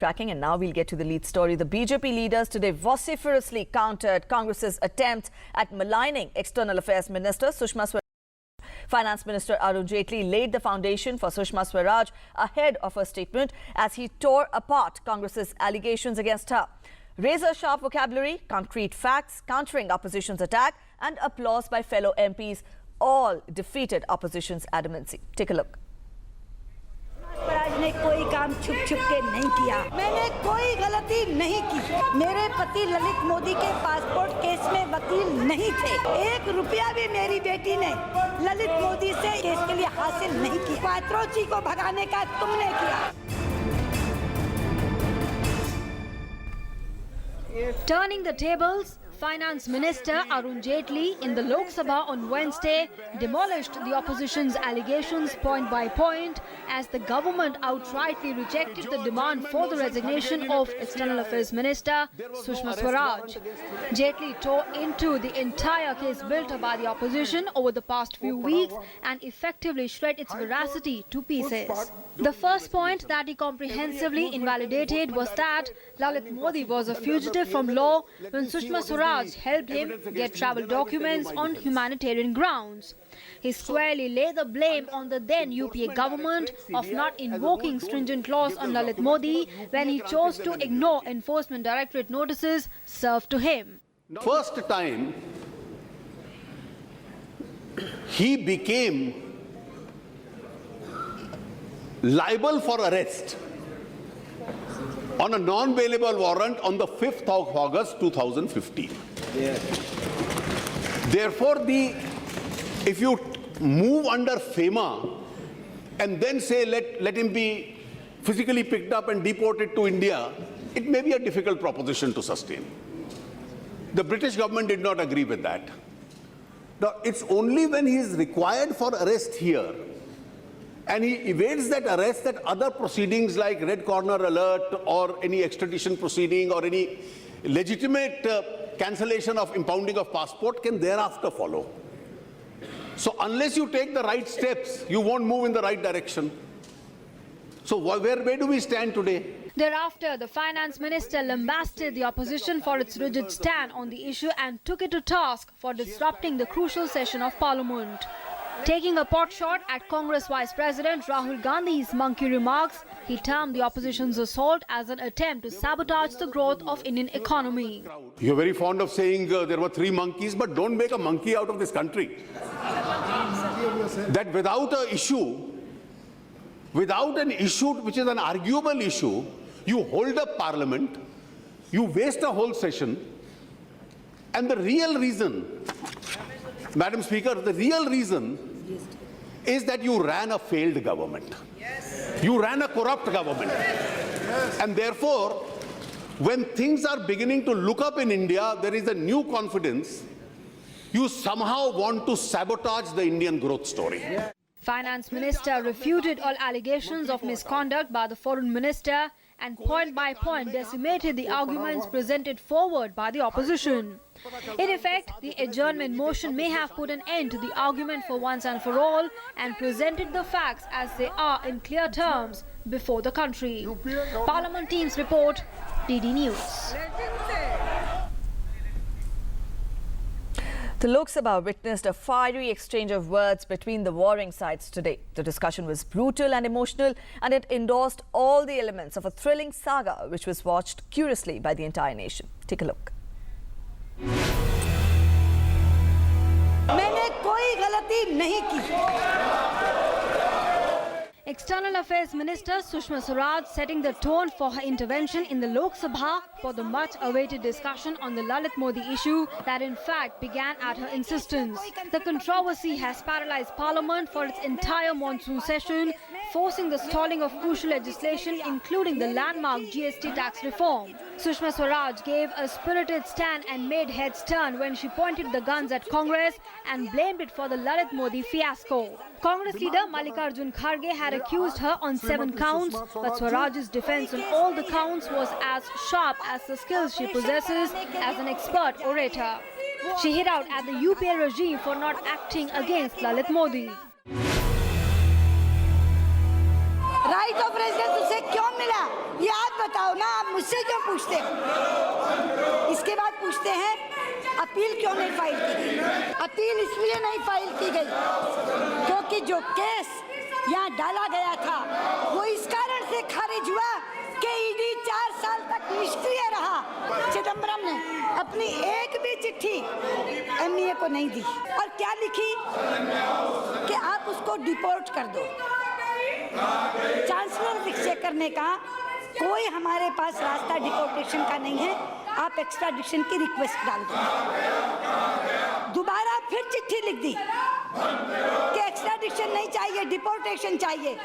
Tracking, and now we'll get to the lead story. The BJP leaders today vociferously countered Congress's attempt at maligning External Affairs Minister Sushma Swaraj. Finance Minister Arun Jaitley laid the foundation for Sushma Swaraj ahead of her statement as he tore apart Congress's allegations against her. Razor-sharp vocabulary, concrete facts, countering opposition's attack, and applause by fellow MPs all defeated opposition's adamancy. Take a look. Swaraj ने कोई काम छुप छुप के नहीं किया। मैंने कोई गलती नहीं की। मेरे पति ललित मोदी के पासपोर्ट केस में वकील नहीं थे। 1 रुपया भी मेरी बेटी ने ललित मोदी से केस के लिए हासिल नहीं की। पात्रोची को भगाने का तुमने किया। Turning the tables, Finance Minister Arun Jaitley in the Lok Sabha on Wednesday demolished the opposition's allegations point by point as the government outrightly rejected the demand for the resignation of External Affairs Minister Sushma Swaraj. Jaitley tore into the entire case built up by the opposition over the past few weeks and effectively shred its veracity to pieces. The first point that he comprehensively invalidated was that Lalit Modi was a fugitive from law when Sushma Swaraj helped him get travel documents on humanitarian grounds. He squarely laid the blame on the then UPA government of not invoking stringent laws on Lalit Modi when he chose to ignore Enforcement Directorate notices served to him. First time he became liable for arrest on a non-bailable warrant on the 5th of August 2015. Therefore, if you move under FEMA and then say let him be physically picked up and deported to India, it may be a difficult proposition to sustain. The British government did not agree with that. Now, it's only when he is required for arrest here and he evades that arrest that other proceedings like Red Corner Alert or any extradition proceeding or any legitimate cancellation of impounding of passport can thereafter follow. So unless you take the right steps, you won't move in the right direction. So where do we stand today? Thereafter, the finance minister lambasted the opposition for its rigid stand on the issue and took it to task for disrupting the crucial session of parliament. Taking a pot shot at Congress Vice President Rahul Gandhi's monkey remarks, he termed the opposition's assault as an attempt to sabotage the growth of Indian economy. You're very fond of saying there were 3 monkeys, but don't make a monkey out of this country. That without an issue which is an arguable issue, you hold up parliament, you waste a whole session, and the real reason, Madam Speaker, the real reason is that you ran a failed government. Yes. You ran a corrupt government. Yes. And therefore, when things are beginning to look up in India, there is a new confidence. You somehow want to sabotage the Indian growth story. Yes. Finance Minister refuted all allegations of misconduct by the Foreign Minister and point by point decimated the arguments presented forward by the opposition. In effect, the adjournment motion may have put an end to the argument for once and for all and presented the facts as they are in clear terms before the country. Parliament Team's report, DD News. The Lok Sabha witnessed a fiery exchange of words between the warring sides today. The discussion was brutal and emotional, and it endorsed all the elements of a thrilling saga which was watched curiously by the entire nation. Take a look. मैंने कोई गलती नहीं की। External Affairs Minister Sushma Swaraj setting the tone for her intervention in the Lok Sabha for the much-awaited discussion on the Lalit Modi issue that in fact began at her insistence. The controversy has paralyzed Parliament for its entire monsoon session, forcing the stalling of crucial legislation including the landmark GST tax reform. Sushma Swaraj gave a spirited stand and made heads turn when she pointed the guns at Congress and blamed it for the Lalit Modi fiasco. Congress leader Mallikarjun Kharge had accused her on 7 counts, but Swaraj's defense on all the counts was as sharp as the skills she possesses as an expert orator. She hit out at the UPA regime for not acting against Lalit Modi. Right of residence उसे क्यों मिला ये आप बताओ ना, आप मुझसे क्यों पूछते हो? इसके बाद पूछते हैं अपील क्यों नहीं फाइल की गई? अपील इसलिए नहीं फाइल की गई क्योंकि जो केस यहाँ डाला गया था वो इस कारण से खारिज हुआ कि ईडी 4 साल तक निष्क्रिय रहा। चिदम्बरम ने अपनी एक भी चिट्ठी एमईए को नहीं दी और क्या लिखी कि आप उसको डिपोर्ट कर दो। चांसलर एक्सचेकर ने कहा कोई हमारे पास रास्ता डिपोर्टेशन का नहीं है, आप एक्स्ट्राडिशन की रिक्वेस्ट डाल दो। दोबारा फिर चिट्ठी लिख दी कि एक्स्ट्राडिशन नहीं चाहिए, डिपोर्टेशन चाहिए।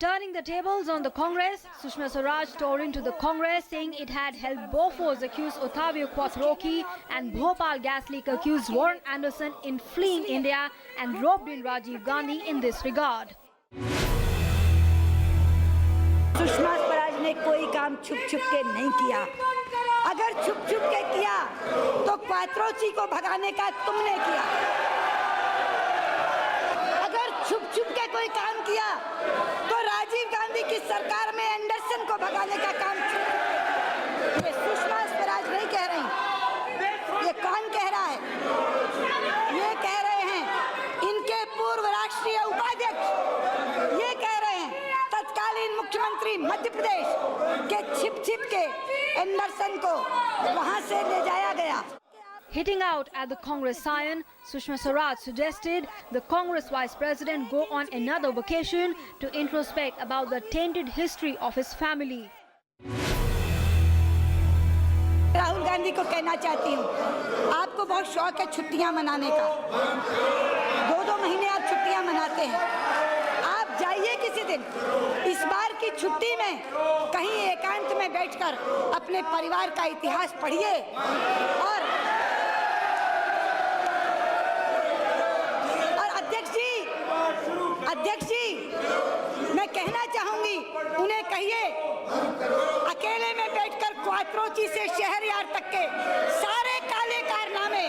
Turning the tables on the Congress, Sushma Swaraj tore into the Congress saying it had helped Bofors accused Ottavio Quattrocchi and Bhopal gas leak accused Warren Anderson in fleeing India and roped in Rajiv Gandhi in this regard. Sushma Swaraj ने कोई काम छुप छुप के नहीं किया। अगर छुप छुप के किया तो क्वात्रोची को भगाने का तुमने किया। अगर छुप छुप के कोई काम किया तो राजीव गांधी की सरकार में एंडरसन को भगाने का काम। ये सुषमा स्वराज नहीं कह रही, ये कौन कह रहा है? ये कह रहे हैं इनके पूर्व राष्ट्रीय उपाध्यक्ष, ये कह रहे हैं तत्कालीन मुख्यमंत्री मध्य प्रदेश के छिप छिप के एंडरसन को वहां से ले जाया गया। Hitting out at the Congress scion, Sushma Swaraj suggested the Congress Vice President go on another vacation to introspect about the tainted history of his family. Rahul Gandhi को कहना चाहती हूँ, आपको बहुत शौक है छुट्टियां मनाने का। 2-2 महीने आप छुट्टियां मनाते हैं। आप जाइए किसी दिन, इस बार की छुट्टी में कहीं एकांत में बैठकर अपने परिवार का इतिहास पढ़िए और अध्यक्ष जी, मैं कहना चाहूंगी उन्हें कहिए अकेले में बैठकर क्वात्रोची से शहरयार तक के सारे काले कारनामे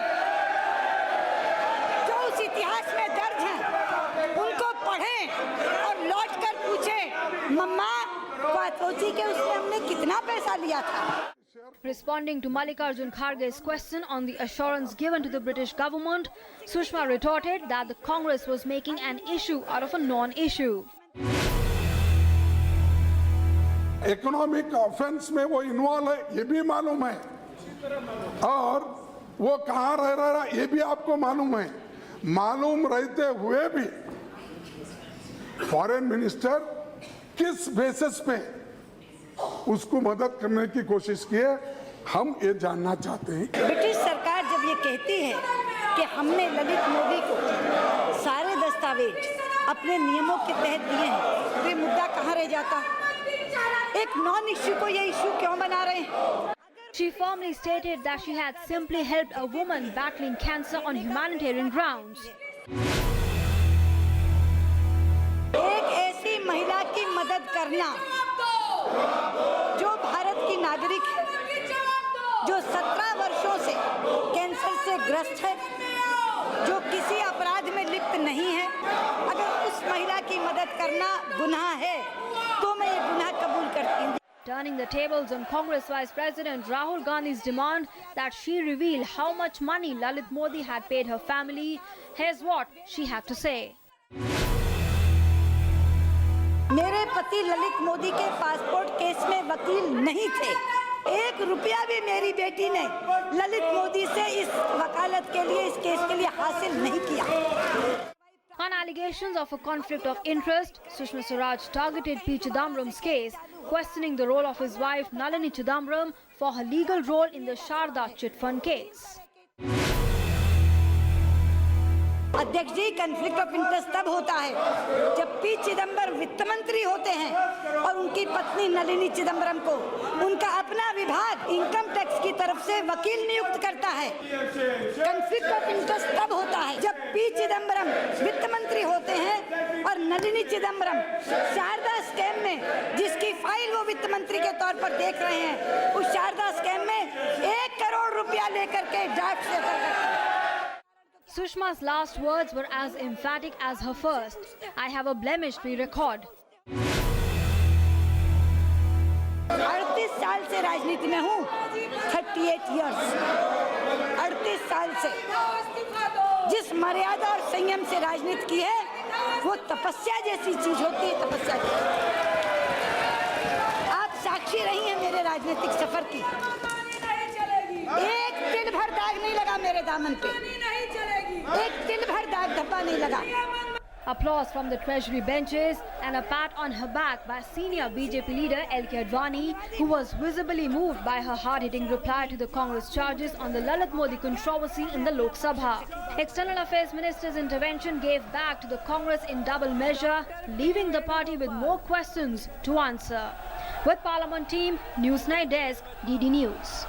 जो उस इतिहास में दर्ज हैं उनको पढ़ें और लौटकर पूछें मम्मा क्वात्रोची के उसमें हमने कितना पैसा लिया था। Responding to Mallikarjun Kharge's question on the assurance given to the British government, Sushma retorted that the Congress was making an issue out of a non-issue. Economic offence में वो इन्वॉल्व है ये भी मालूम है और वो कहाँ रह रहा है ये भी आपको मालूम है। मालूम रहते हुए भी फॉरेन मिनिस्टर किस बेसिस पे उसको मदद करने की कोशिश की है, हम ये जानना चाहते हैं। ब्रिटिश सरकार जब ये कहती है कि हमने ललित मोदी को सारे दस्तावेज अपने नियमों के तहत दिए हैं, तो ये मुद्दा कहाँ रह जाता? एक नॉन इश्यू को ये इश्यू क्यों बना रहे हैं? She firmly stated that she had simply helped a woman battling cancer on humanitarian grounds. एक ऐसी महिला की मदद करना जो भारत की नागरिक है, जो 17 वर्षों से कैंसर से ग्रस्त है, जो किसी अपराध में लिप्त नहीं है, अगर उस महिला की मदद करना गुनाह है तो मैं ये गुनाह कबूल करती हूँ। Turning the tables on Congress Vice President Rahul Gandhi's demand that she reveal how much money Lalit Modi had paid her family, here's what she had to say. मेरे पति ललित मोदी के पासपोर्ट केस में वकील नहीं थे। 1 रुपया भी मेरी बेटी ने ललित मोदी से इस वकालत के लिए, इस केस के लिए हासिल नहीं किया। On allegations of a conflict of interest, Sushma Swaraj targeted P. Chidambaram's case, questioning the role of his wife Nalini Chidambaram for her legal role in the Sharda chit fund case. अध्यक्ष जी, conflict of interest तब होता है जब P Chidambaram वित्त मंत्री होते हैं और उनकी पत्नी नलिनी चिदम्बरम को उनका अपना विभाग इनकम टैक्स की तरफ से वकील नियुक्त करता है। कॉन्फ्लिक्ट ऑफ इंटरेस्ट तब होता है जब पी चिदम्बरम वित्त मंत्री होते हैं और नलिनी चिदम्बरम शारदा स्कैम में जिसकी फाइल वो वित्त मंत्री के तौर पर देख रहे हैं, उस शारदा स्कैम में 1 करोड़ रुपया लेकर के ड्राफ्ट से कर। Sushma's last words were as emphatic as her first. I have a blemished record. 38 साल से राजनीति में हूँ, 38 इयर्स, 38 साल से जिस मर्यादा और संयम से राजनीति की है वो तपस्या जैसी चीज होती है, तपस्या आप साक्षी रही हैं मेरे राजनीतिक सफर की। एक तिल भर दाग नहीं लगा मेरे दामन पे, एक तिल भर दाग धब्बा नहीं लगा। Applause from the Treasury benches and a pat on her back by senior BJP leader L.K. Advani, who was visibly moved by her hard-hitting reply to the Congress charges on the Lalit Modi controversy in the Lok Sabha. External Affairs Minister's intervention gave back to the Congress in double measure, leaving the party with more questions to answer. With Parliament team, Newsnight Desk, DD News.